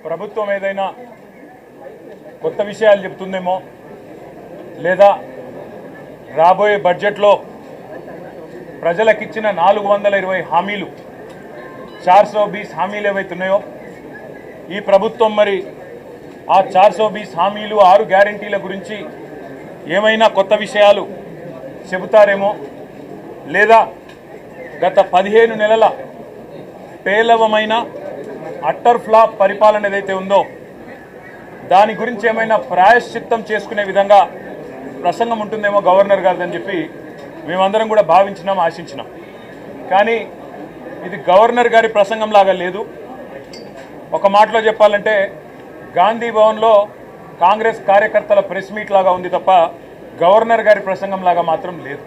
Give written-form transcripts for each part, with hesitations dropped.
ప్రభుత్వం ఏదైనా కొత్త విషయాలు చెప్తుందేమో లేదా రాబోయే బడ్జెట్లో ప్రజలకిచ్చిన 420 హామీలు 420 హామీలు ఏవైతున్నాయో ఈ ప్రభుత్వం మరి ఆ 420 హామీలు 6 గ్యారెంటీల గురించి ఏమైనా కొత్త విషయాలు చెబుతారేమో లేదా గత 15 నెలల పేలవమైన అట్టర్ ఫ్లాప్ పరిపాలన ఏదైతే ఉందో దాని గురించి ఏమైనా ప్రాయశ్చిత్తం చేసుకునే విధంగా ప్రసంగం ఉంటుందేమో గవర్నర్ గారిదని చెప్పి మేమందరం కూడా భావించినాం, ఆశించినాం. కానీ ఇది గవర్నర్ గారి ప్రసంగం లాగా లేదు. ఒక మాటలో చెప్పాలంటే గాంధీ భవన్లో కాంగ్రెస్ కార్యకర్తల ప్రెస్ మీట్ లాగా ఉంది తప్ప గవర్నర్ గారి ప్రసంగం లాగా మాత్రం లేదు.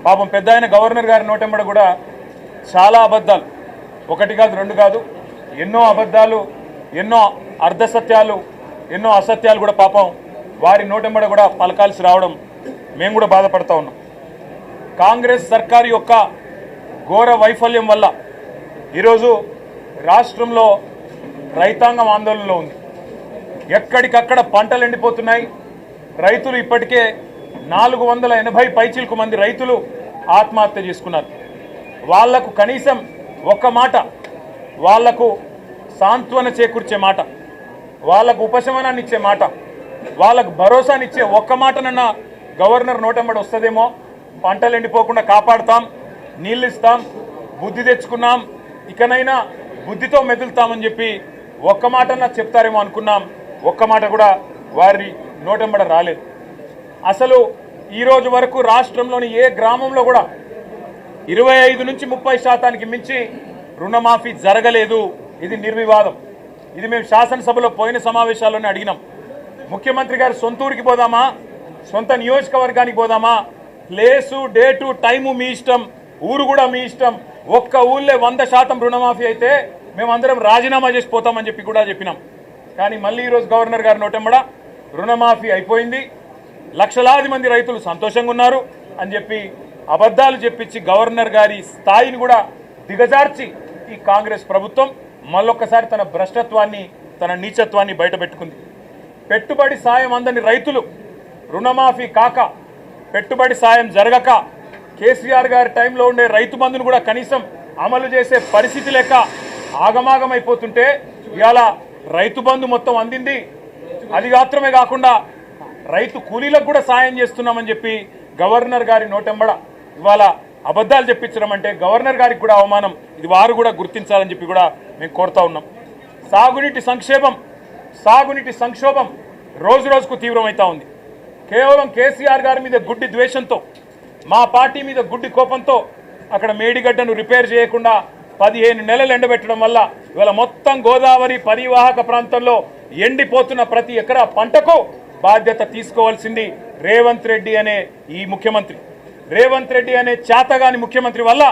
పాపం పెద్ద ఆయన గవర్నర్ గారి నోటెంబడ కూడా చాలా అబద్ధాలు, ఒకటి కాదు రెండు కాదు, ఎన్నో అబద్ధాలు, ఎన్నో అర్ధసత్యాలు, ఎన్నో అసత్యాలు కూడా పాపం వారి నోటెంబడ కూడా పలకాల్సి రావడం మేము కూడా బాధపడతా ఉన్నాం. కాంగ్రెస్ సర్కారు యొక్క ఘోర వైఫల్యం వల్ల ఈరోజు రాష్ట్రంలో రైతాంగం ఆందోళనలో ఉంది. ఎక్కడికక్కడ పంటలు ఎండిపోతున్నాయి. రైతులు ఇప్పటికే 480 పైచిలకు మంది రైతులు ఆత్మహత్య చేసుకున్నారు. వాళ్లకు కనీసం ఒక్క మాట, వాళ్లకు సాంత్వన చేకూర్చే మాట, వాళ్లకు ఉపశమనాన్ని ఇచ్చే మాట, వాళ్ళకు భరోసానిచ్చే ఒక్క మాటనన్నా గవర్నర్ నోటెంబడి వస్తుందేమో. పంటలు ఎండిపోకుండా కాపాడుతాం, నీళ్ళు ఇస్తాం, బుద్ధి తెచ్చుకున్నాం, ఇకనైనా బుద్ధితో మెదులుతామని చెప్పి ఒక్క మాటన్నా చెప్తారేమో అనుకున్నాం. ఒక్క మాట కూడా వారి నోటెంబడ రాలేదు. అసలు ఈరోజు వరకు రాష్ట్రంలోని ఏ గ్రామంలో కూడా 25 నుంచి 30% మించి రుణమాఫీ జరగలేదు. ఇది నిర్వివాదం. ఇది మేము శాసనసభలో పోయిన సమావేశాల్లోనే అడిగినాం. ముఖ్యమంత్రి గారు సొంత ఊరికి పోదామా, సొంత నియోజకవర్గానికి పోదామా, ప్లేసు డేటు టైము మీ ఇష్టం, ఊరు కూడా మీ ఇష్టం. ఒక్క ఊళ్ళో 100% రుణమాఫీ అయితే మేమందరం రాజీనామా చేసి పోతామని చెప్పి కూడా చెప్పినాం. కానీ మళ్ళీ ఈరోజు గవర్నర్ గారి నోటెంబడ రుణమాఫీ అయిపోయింది, లక్షలాది మంది రైతులు సంతోషంగా ఉన్నారు అని చెప్పి అబద్ధాలు చెప్పించి గవర్నర్ గారి స్థాయిని కూడా దిగజార్చి ఈ కాంగ్రెస్ ప్రభుత్వం మళ్ళొక్కసారి తన భ్రష్టత్వాన్ని, తన నీచత్వాన్ని బయటపెట్టుకుంది. పెట్టుబడి సాయం అందని రైతులు రుణమాఫీ కాక, పెట్టుబడి సాయం జరగక, కేసీఆర్ గారి టైంలో ఉండే రైతు బంధును కూడా కనీసం అమలు చేసే పరిస్థితి లేక ఆగమాగమైపోతుంటే ఇవాళ రైతు బంధు మొత్తం అందింది. అది మాత్రమే కాకుండా రైతు కూలీలకు కూడా సాయం చేస్తున్నామని చెప్పి గవర్నర్ గారి నోటెంబడ ఇవాళ అబద్ధాలు చెప్పించడం అంటే గవర్నర్ గారికి కూడా అవమానం. ఇది వారు కూడా గుర్తించాలని చెప్పి కూడా మేము కోరుతా ఉన్నాం. సాగునీటి సంక్షోభం రోజు రోజుకు తీవ్రమవుతా ఉంది. కేవలం కేసీఆర్ గారి మీద గుడ్డి ద్వేషంతో, మా పార్టీ మీద గుడ్డి కోపంతో అక్కడ మేడిగడ్డను రిపేర్ చేయకుండా 15 నెలలు ఎండబెట్టడం వల్ల ఇవాళ మొత్తం గోదావరి పరివాహక ప్రాంతంలో ఎండిపోతున్న ప్రతి ఎకరా పంటకు బాధ్యత తీసుకోవాల్సింది రేవంత్ రెడ్డి అనే ఈ ముఖ్యమంత్రి. రేవంత్ రెడ్డి అనే చేతగాని ముఖ్యమంత్రి వల్ల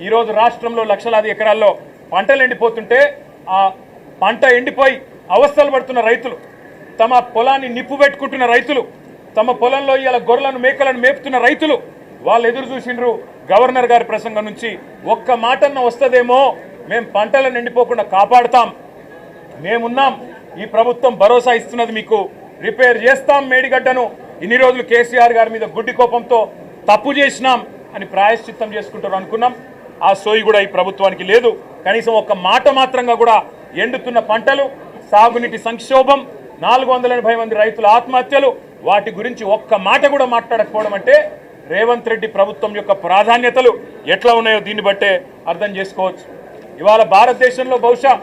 ఈరోజు రాష్ట్రంలో లక్షలాది ఎకరాల్లో పంటలు ఎండిపోతుంటే, ఆ పంట ఎండిపోయి అవస్థలు పడుతున్న రైతులు, తమ పొలాన్ని నిప్పు పెట్టుకుంటున్న రైతులు, తమ పొలంలో ఇలా గొర్రెలను మేకలను మేపుతున్న రైతులు వాళ్ళు ఎదురు చూసిండ్రు గవర్నర్ గారి ప్రసంగం నుంచి. ఒక్క మాటన్న వస్తుందేమో, మేము పంటలను ఎండిపోకుండా కాపాడుతాం, మేమున్నాం, ఈ ప్రభుత్వం భరోసా ఇస్తున్నది, మీకు రిపేర్ చేస్తాం మేడిగడ్డను, ఇన్ని రోజులు కేసీఆర్ గారి మీద గుడ్డి కోపంతో తప్పు చేసినాం అని ప్రాయశ్చిత్తం చేసుకుంటారు అనుకున్నాం. ఆ సోయి కూడా ఈ ప్రభుత్వానికి లేదు. కనీసం ఒక్క మాట మాత్రంగా కూడా ఎండుతున్న పంటలు, సాగునీటి సంక్షోభం, 480 మంది రైతుల ఆత్మహత్యలు, వాటి గురించి ఒక్క మాట కూడా మాట్లాడకపోవడం అంటే రేవంత్ రెడ్డి ప్రభుత్వం యొక్క ప్రాధాన్యతలు ఎట్లా ఉన్నాయో దీన్ని బట్టే అర్థం చేసుకోవచ్చు. ఇవాళ భారతదేశంలో బహుశా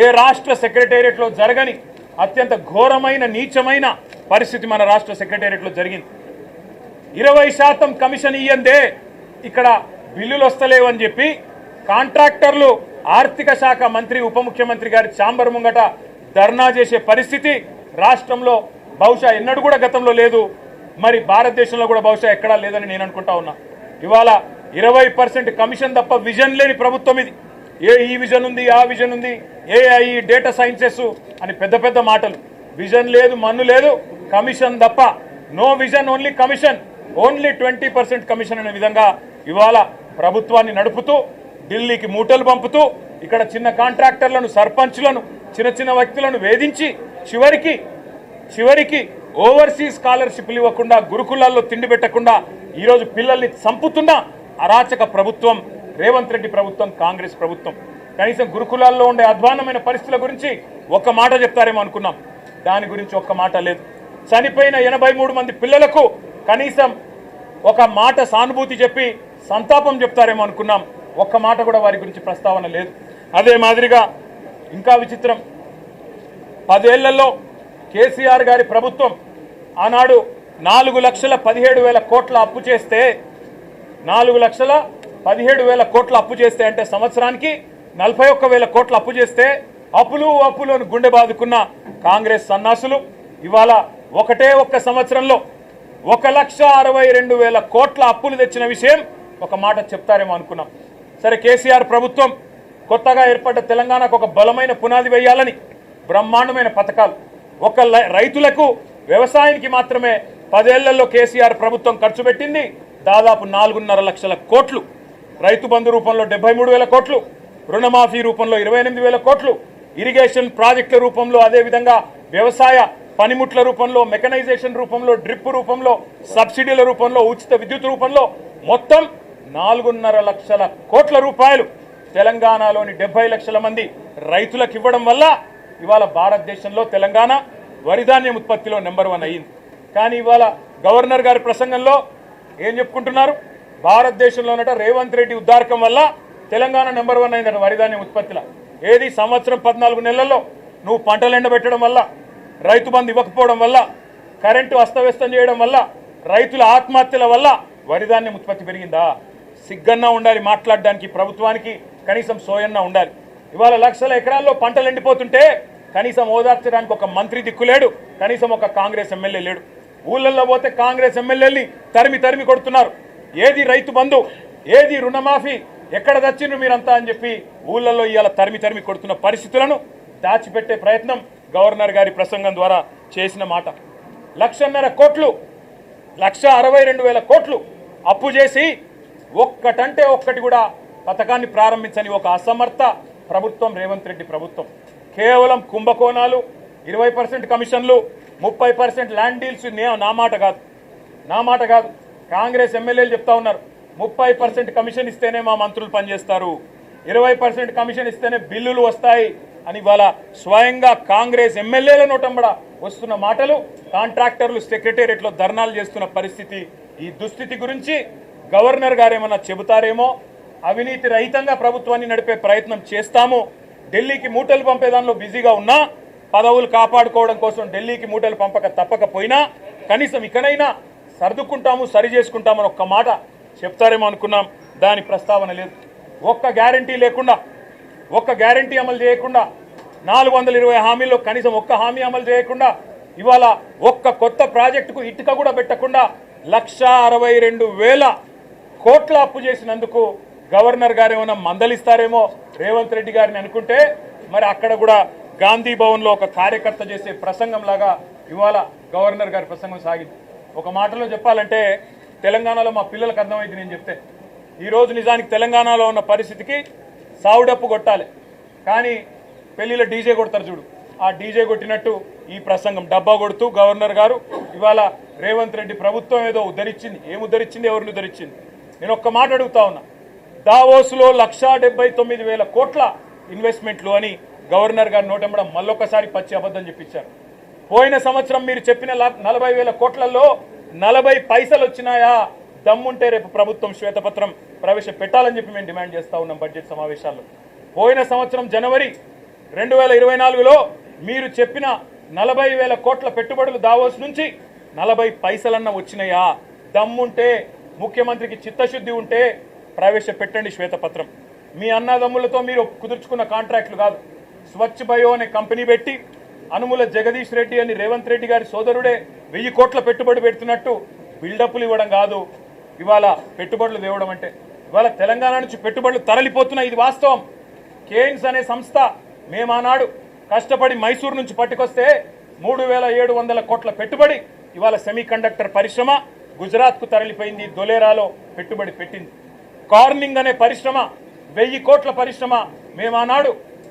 ఏ రాష్ట్ర సెక్రటేరియట్లో జరగని అత్యంత ఘోరమైన నీచమైన పరిస్థితి మన రాష్ట్ర సెక్రటేరియట్లో జరిగింది. 20% కమిషన్ ఇయ్యందే ఇక్కడ బిల్లులు వస్తలేవని చెప్పి కాంట్రాక్టర్లు ఆర్థిక శాఖ మంత్రి, ఉప ముఖ్యమంత్రి గారి ఛాంబర్ ముంగట ధర్నా చేసే పరిస్థితి రాష్ట్రంలో బహుశా ఎన్నడూ కూడా గతంలో లేదు. మరి భారతదేశంలో కూడా బహుశా ఎక్కడా లేదని నేను అనుకుంటా ఉన్నా. ఇవాళ 20% కమిషన్ తప్ప విజన్ లేని ప్రభుత్వం ఇది. ఈ విజన్ ఉంది, ఆ విజన్ ఉంది, ఏఐ, డేటా సైన్సెస్ అని పెద్ద పెద్ద మాటలు. విజన్ లేదు, మన్ను లేదు, కమిషన్ తప్ప. No vision, only commission, only 20% commission అనే విధంగా ఇవాళ ప్రభుత్వాన్ని నడుపుతూ ఢిల్లీకి మూటలు పంపుతూ ఇక్కడ చిన్న కాంట్రాక్టర్లను, సర్పంచ్లను, చిన్న చిన్న వ్యక్తులను వేధించి చివరికి ఓవర్సీస్ స్కాలర్షిప్లు ఇవ్వకుండా గురుకులాల్లో తిండి పెట్టకుండా ఈరోజు పిల్లల్ని చంపుతున్న అరాచక ప్రభుత్వం రేవంత్ రెడ్డి ప్రభుత్వం, కాంగ్రెస్ ప్రభుత్వం. కనీసం గురుకులాల్లో ఉండే అధ్వాన్నమైన పరిస్థితుల గురించి ఒక్క మాట చెప్తారేమో అనుకున్నాం. దాని గురించి ఒక్క మాట లేదు. చనిపోయిన 83 మంది పిల్లలకు కనీసం ఒక మాట సానుభూతి చెప్పి సంతాపం చెప్తారేమో అనుకున్నాం. ఒక్క మాట కూడా వారి గురించి ప్రస్తావన లేదు. అదే మాదిరిగా ఇంకా విచిత్రం, 10 ఏళ్లలో కేసీఆర్ గారి ప్రభుత్వం ఆనాడు 4,17,000 కోట్ల అప్పు చేస్తే 4,17,000 కోట్ల అప్పు చేస్తే అంటే సంవత్సరానికి 41,000 కోట్ల అప్పు చేస్తే అప్పులు అని గుండె బాదుకున్న కాంగ్రెస్ సన్నాసులు ఇవాళ ఒక్క సంవత్సరంలో 1,62,000 కోట్ల అప్పులు తెచ్చిన విషయం ఒక మాట చెప్తారేమో అనుకున్నాం. సరే, కేసీఆర్ ప్రభుత్వం కొత్తగా ఏర్పడ్డ తెలంగాణకు ఒక బలమైన పునాది వేయాలని బ్రహ్మాండమైన పథకాలు, రైతులకు వ్యవసాయానికి మాత్రమే 10 ఏళ్లలో కేసీఆర్ ప్రభుత్వం ఖర్చు పెట్టింది దాదాపు 4.5 లక్షల కోట్లు. రైతు బంధు రూపంలో 73,000 కోట్లు, రుణమాఫీ రూపంలో 28,000 కోట్లు, ఇరిగేషన్ ప్రాజెక్టుల రూపంలో, అదేవిధంగా వ్యవసాయ పనిముట్ల రూపంలో, మెకనైజేషన్ రూపంలో, డ్రిప్ రూపంలో, సబ్సిడీల రూపంలో, ఉచిత విద్యుత్ రూపంలో మొత్తం 4.5 లక్షల కోట్ల రూపాయలు తెలంగాణలోని 70 లక్షల మంది రైతులకు ఇవ్వడం వల్ల ఇవాళ భారతదేశంలో తెలంగాణ వరిధాన్యం ఉత్పత్తిలో నెంబర్ 1 అయ్యింది. కానీ ఇవాళ గవర్నర్ గారి ప్రసంగంలో ఏం చెప్పుకుంటున్నారు? భారతదేశంలోనట రేవంత్ రెడ్డి ఉద్దారకం వల్ల తెలంగాణ నెంబర్ 1 అయిందట వరిధాన్యం ఉత్పత్తిలో. ఏది సంవత్సరం 14 నెలల్లో నువ్వు పంటలు ఎండబెట్టడం వల్ల, రైతు బంధు ఇవ్వకపోవడం వల్ల, కరెంటు అస్తవ్యస్తం చేయడం వల్ల, రైతుల ఆత్మహత్యల వల్ల వరిధాన్యం ఉత్పత్తి పెరిగిందా? సిగ్గన్నా ఉండాలి మాట్లాడడానికి. ప్రభుత్వానికి కనీసం సోయన్నా ఉండాలి. ఇవాళ లక్షల ఎకరాల్లో పంటలు ఎండిపోతుంటే కనీసం ఓదార్చడానికి ఒక మంత్రి దిక్కులేడు, కనీసం ఒక కాంగ్రెస్ ఎమ్మెల్యే లేడు. ఊళ్ళల్లో పోతే కాంగ్రెస్ ఎమ్మెల్యేల్ని తరిమి కొడుతున్నారు. ఏది రైతు బంధు, ఏది రుణమాఫీ, ఎక్కడ తెచ్చిండ్రు మీరంతా అని చెప్పి ఊళ్ళల్లో ఇవాళ తరిమి కొడుతున్న పరిస్థితులను దాచిపెట్టే ప్రయత్నం గవర్నర్ గారి ప్రసంగం ద్వారా చేసిన మాట. 1,50,000 కోట్లు, 1,62,000 కోట్లు అప్పు చేసి ఒక్కటంటే ఒక్కటి కూడా పథకాన్ని ప్రారంభించని ఒక అసమర్థ ప్రభుత్వం రేవంత్ రెడ్డి ప్రభుత్వం. కేవలం కుంభకోణాలు, 20% కమిషన్లు, 30% ల్యాండ్ డీల్స్. నా మాట కాదు, కాంగ్రెస్ ఎమ్మెల్యేలు చెప్తా ఉన్నారు. 30% కమిషన్ ఇస్తేనే మా మంత్రులు పనిచేస్తారు, 20% కమిషన్ ఇస్తేనే బిల్లులు వస్తాయి అని ఇవాళ స్వయంగా కాంగ్రెస్ ఎమ్మెల్యేల నోటంబడ వస్తున్న మాటలు, కాంట్రాక్టర్లు సెక్రటేరియట్లో ధర్నాలు చేస్తున్న పరిస్థితి. ఈ దుస్థితి గురించి గవర్నర్ గారు ఏమన్నా చెబుతారేమో. అవినీతి రహితంగా ప్రభుత్వాన్ని నడిపే ప్రయత్నం చేస్తాము. ఢిల్లీకి మూటలు పంపే దానిలో బిజీగా ఉన్నా, పదవులు కాపాడుకోవడం కోసం ఢిల్లీకి మూటలు తప్పకపోయినా కనీసం ఇకనైనా సర్దుకుంటాము, సరి చేసుకుంటామని ఒక్క మాట చెప్తారేమో అనుకున్నాం. దాని ప్రస్తావన లేదు. ఒక్క గ్యారంటీ అమలు చేయకుండా, 420 హామీల్లో కనీసం ఒక్క హామీ అమలు చేయకుండా, ఇవాళ ఒక్క కొత్త ప్రాజెక్టుకు ఇటుక కూడా పెట్టకుండా 1,62,000 కోట్ల అప్పు చేసినందుకు గవర్నర్ గారు ఏమైనా మందలిస్తారేమో రేవంత్ రెడ్డి గారిని అనుకుంటే, మరి అక్కడ కూడా గాంధీ భవన్లో ఒక కార్యకర్త చేసే ప్రసంగం లాగా ఇవాళ గవర్నర్ గారి ప్రసంగం సాగింది. ఒక మాటలో చెప్పాలంటే తెలంగాణలో మా పిల్లలకు అర్థమైంది నేను చెప్తే. ఈరోజు నిజానికి తెలంగాణలో ఉన్న పరిస్థితికి సావుడప్పు కొట్టాలి, కానీ పెళ్లిలో డీజే కొడతారు చూడు, ఆ డీజే కొట్టినట్టు ఈ ప్రసంగం డబ్బా కొడుతూ గవర్నర్ గారు ఇవాళ రేవంత్ రెడ్డి ప్రభుత్వం ఏదో ఉద్ధరించింది. ఏం ఉద్ధరించింది? ఎవరిని ఉద్ధరించింది? నేను ఒక్క మాట అడుగుతా ఉన్నా. దావోస్లో 1,79,000 కోట్ల ఇన్వెస్ట్మెంట్లు అని గవర్నర్ గారు నోటెంబడ మళ్ళొకసారి పచ్చి అబద్ధం చెప్పించారు. పోయిన సంవత్సరం మీరు చెప్పిన 40,000 కోట్లలో 40 పైసలు వచ్చినాయా? దమ్ముంటే రేపు ప్రభుత్వం శ్వేతపత్రం ప్రవేశపెట్టాలని చెప్పి మేము డిమాండ్ చేస్తా ఉన్నాం బడ్జెట్ సమావేశాల్లో. పోయిన సంవత్సరం జనవరి 2024లో మీరు చెప్పిన 40,000 కోట్ల పెట్టుబడులు దావోస్ నుంచి 40 పైసలన్నా వచ్చినాయా? దమ్ముంటే, ముఖ్యమంత్రికి చిత్తశుద్ధి ఉంటే ప్రవేశపెట్టండి శ్వేతపత్రం. మీ అన్నదమ్ములతో మీరు కుదుర్చుకున్న కాంట్రాక్టులు కాదు. స్వచ్ఛ బయో అనే కంపెనీ పెట్టి అనుముల జగదీష్ రెడ్డి అని రేవంత్ రెడ్డి గారి సోదరుడే 1000 కోట్ల పెట్టుబడి పెడుతున్నట్టు బిల్డప్లు ఇవ్వడం కాదు ఇవాళ పెట్టుబడులు తేవడం అంటే. ఇవాళ తెలంగాణ నుంచి పెట్టుబడులు తరలిపోతున్నాయి, ఇది వాస్తవం. కేయిన్స్ అనే సంస్థ మేము ఆనాడు కష్టపడి మైసూరు నుంచి పట్టుకొస్తే 3,700 కోట్ల పెట్టుబడి ఇవాళ సెమీ కండక్టర్ పరిశ్రమ గుజరాత్కు తరలిపోయింది, దొలేరాలో పెట్టుబడి పెట్టింది. కార్నింగ్ అనే పరిశ్రమ 1000 కోట్ల పరిశ్రమ మేము ఆనాడు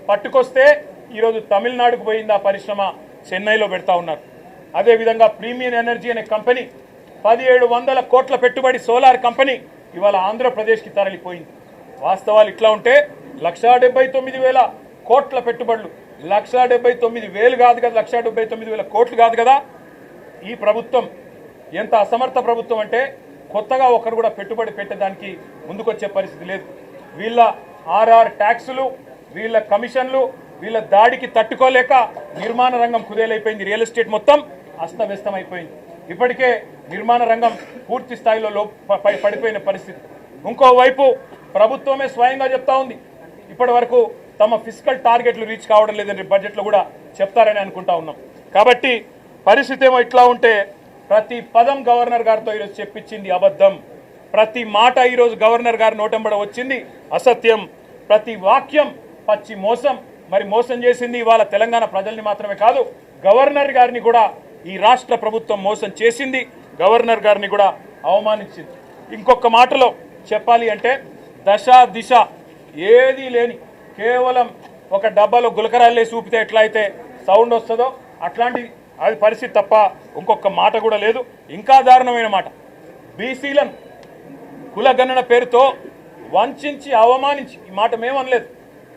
పట్టుకొస్తే ఈరోజు తమిళనాడుకు పోయింది ఆ పరిశ్రమ, చెన్నైలో పెడతా ఉన్నారు. అదేవిధంగా ప్రీమియం ఎనర్జీ అనే కంపెనీ 1700 కోట్ల పెట్టుబడి సోలార్ కంపెనీ ఇవాళ ఆంధ్రప్రదేశ్కి తరలిపోయింది. వాస్తవాలు ఇట్లా ఉంటే 1,79,000 కోట్ల పెట్టుబడులు, 1,79,000 కాదు కదా, 1,79,000 కోట్లు కాదు కదా. ఈ ప్రభుత్వం ఎంత అసమర్థ ప్రభుత్వం అంటే కొత్తగా ఒకరు కూడా పెట్టుబడి పెట్టడానికి ముందుకొచ్చే పరిస్థితి లేదు. వీళ్ళ ఆర్ఆర్ ట్యాక్సులు, వీళ్ళ కమిషన్లు, వీళ్ళ దాడికి తట్టుకోలేక నిర్మాణ రంగం కుదేలైపోయింది. రియల్ ఎస్టేట్ మొత్తం అస్తవ్యస్తం అయిపోయింది. ఇప్పటికే నిర్మాణ రంగం పూర్తి స్థాయిలో పడిపోయిన పరిస్థితి. ఇంకోవైపు ప్రభుత్వమే స్వయంగా చెప్తా ఉంది, ఇప్పటి వరకు తమ ఫిస్కల్ టార్గెట్లు రీచ్ కావడం లేదని బడ్జెట్లో కూడా చెప్తారని అనుకుంటా ఉన్నాం. కాబట్టి పరిస్థితి ఏమో ఇట్లా ఉంటే ప్రతి పదం గవర్నర్ గారితో ఈరోజు చెప్పించింది అబద్ధం, ప్రతి మాట ఈరోజు గవర్నర్ గారి నోటంబడ వచ్చింది అసత్యం, ప్రతి వాక్యం పచ్చి మోసం. మరి మోసం చేసింది ఇవాళ తెలంగాణ ప్రజల్ని మాత్రమే కాదు, గవర్నర్ గారిని కూడా ఈ రాష్ట్ర ప్రభుత్వం మోసం చేసింది, గవర్నర్ గారిని కూడా అవమానించింది. ఇంకొక మాటలో చెప్పాలి అంటే దశ దిశ ఏదీ లేని కేవలం ఒక డబ్బాలో గులకరాలు వేసి ఊపితే ఎట్లా అయితే సౌండ్ వస్తుందో అట్లాంటి అది పరిస్థితి తప్ప ఇంకొక మాట కూడా లేదు. ఇంకా దారుణమైన మాట, బీసీలను కులగణన పేరుతో వంచి అవమానించి, ఈ మాట మేమనలేదు,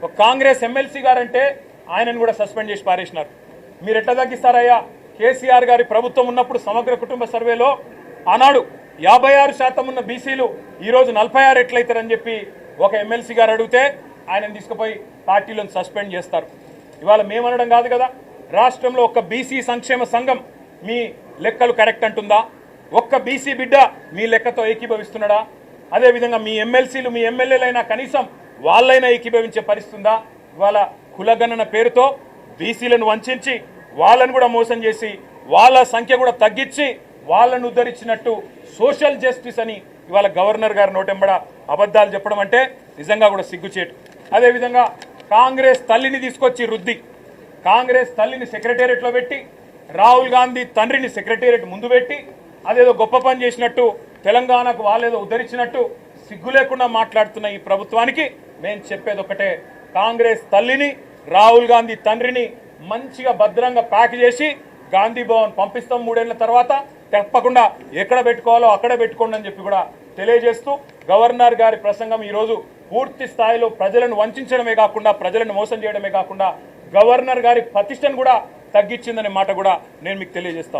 ఒక కాంగ్రెస్ ఎమ్మెల్సీ గారంటే ఆయనను కూడా సస్పెండ్ చేసి పారేసినారు. మీరు ఎట్లా తగ్గిస్తారయ్యా? కేసీఆర్ గారి ప్రభుత్వం ఉన్నప్పుడు సమగ్ర కుటుంబ సర్వేలో ఆనాడు 56% ఉన్న బీసీలు ఈరోజు 46 ఎట్లయితారని చెప్పి ఒక ఎమ్మెల్సీ గారు అడిగితే ఆయనను తీసుకుపోయి పార్టీలను సస్పెండ్ చేస్తారు. ఇవాళ మేమనడం కాదు కదా, రాష్ట్రంలో ఒక్క బీసీ సంక్షేమ సంఘం మీ లెక్కలు కరెక్ట్ అంటుందా? ఒక్క బీసీ బిడ్డ మీ లెక్కతో ఏకీభవిస్తున్నాడా? అదేవిధంగా మీ ఎమ్మెల్సీలు మీ ఎమ్మెల్యేలైనా కనీసం వాళ్ళైనా ఏకీభవించే పరిస్థితుందా? ఇవాళ కులగణన పేరుతో బీసీలను వంచి వాళ్ళను కూడా మోసం చేసి వాళ్ళ సంఖ్య కూడా తగ్గించి వాళ్ళను ఉద్ధరించినట్టు సోషల్ జస్టిస్ అని ఇవాళ గవర్నర్ గారి నోటెంబడ అబద్ధాలు చెప్పడం అంటే నిజంగా కూడా సిగ్గుచేటు. అదేవిధంగా కాంగ్రెస్ తల్లిని తీసుకొచ్చి రుద్ది, కాంగ్రెస్ తల్లిని సెక్రటేరియట్లో పెట్టి, రాహుల్ గాంధీ తండ్రిని సెక్రటేరియట్ ముందు పెట్టి అదేదో గొప్ప పని చేసినట్టు, తెలంగాణకు వాళ్ళేదో ఉద్ధరించినట్టు సిగ్గు లేకుండా మాట్లాడుతున్న ఈ ప్రభుత్వానికి మేము చెప్పేది ఒకటే, కాంగ్రెస్ తల్లిని రాహుల్ గాంధీ తండ్రిని మంచిగా భద్రంగా ప్యాక్ చేసి గాంధీ భవన్ పంపిస్తాం 3 ఏళ్ల తర్వాత, తప్పకుండా ఎక్కడ పెట్టుకోవాలో అక్కడ పెట్టుకోండి అని చెప్పి కూడా తెలియజేస్తూ, గవర్నర్ గారి ప్రసంగం ఈరోజు పూర్తి స్థాయిలో ప్రజలను వంచడమే కాకుండా, ప్రజలను మోసం చేయడమే కాకుండా గవర్నర్ గారి ప్రతిష్టను కూడా తగ్గించిందనే మాట కూడా నేను మీకు తెలియజేస్తాను.